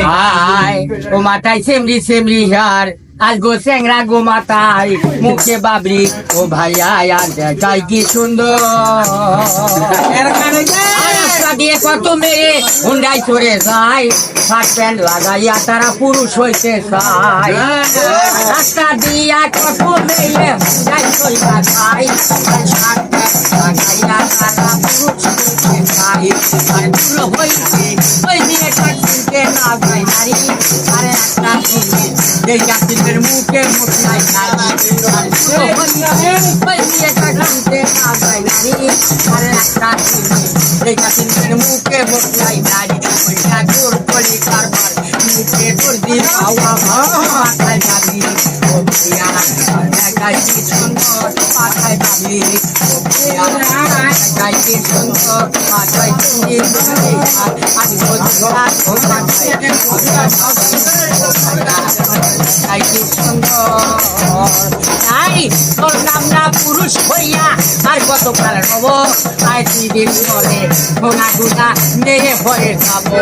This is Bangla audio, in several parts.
আয় ও মাথায় সেমরি সেমরি হার আজ গো স্যাংরা গো মাথায় মুখে বাবরি ও ভাইয়া আর দেখাই কি সুন্দর রাস্তা দিয়ে কত মেয়ে হুন্ডাই চড়ে যায় শার্ট প্যান্ট লাগাইয়া তারা পুরুষ হইতে চায় রাস্তা দিয়া কত মেয়ে হুন্ডাই চড়িয়া যায় শার্ট প্যান্ট লাগাইয়া তারা পুরুষ হইতে চায় আর পুরো হইতে ওই মেয়েটা চিনতে না যায় নারী আরে একটা এই জাতিদের মুখে মুখলাই নারী পুরো হইতে ওই মেয়েটা চিনতে না যায় নারী আরে একটা এই জাতিদের মুখে মুখলাই নারী ওই ঠাকুর কলি কারবার মুখে দর্জি পাওয়া মাথায় দাবি ও প্রিয়া দেখাই কি সুন্দর মাথায় দাবি ও প্রিয়া দেখাই কি সুন্দর মাথায় তুমি আজ বন্ধুরা তোমার দেখাই কি সুন্দর তাই তোর নাম না পুরুষ হইয়া আর কত কাল হব তাই দিদির পরে ঘোনা ঘোনা মেরে ভরে খাবো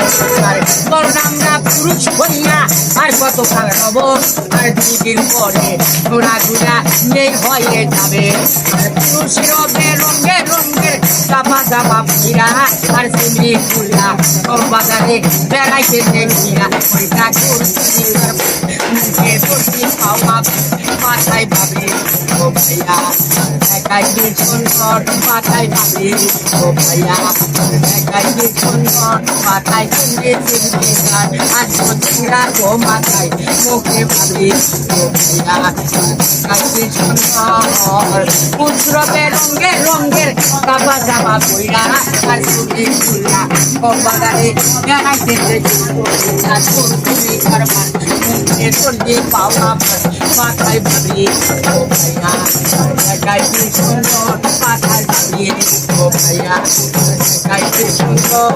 তোর নাম না পুরুষ হইয়া আর কত কাল হব আর দিদির পরে ঘোনা ঘোনা মেয়ে হয়ে যাবে আর পুরুষের রঙে রঙে রঙের চাপা চাপা ফিরা আর সিমরি ফুলা তোর বাজারে বেড়াইতে ফিরা ওই ঠাকুর মুখে দর্জি পাওয়া মাথায় ভাবি ও ভাইয়া দেখাই কি সুন্দর মাথায় ভাবি ও ভাইয়া দেখাই কি সুন্দর মাথায় চিনতে চিনতে যায় আজ চিংড়া ও মাথায় মুখে ভাবি ও ভাইয়া দেখাই কি সুন্দর উৎসবে রঙে রঙের কাপা জামা বইরা আর সুতি ফুলা ও বাজারে বেড়াইতে ঠাকুর তুমি কারবার মুখে দর্জি পাওয়া মাথায় ভাবি ও ভাইয়া দেখাই কি সুন্দর মাথায় ভাবি ও ভাইয়া দেখাই কি সুন্দর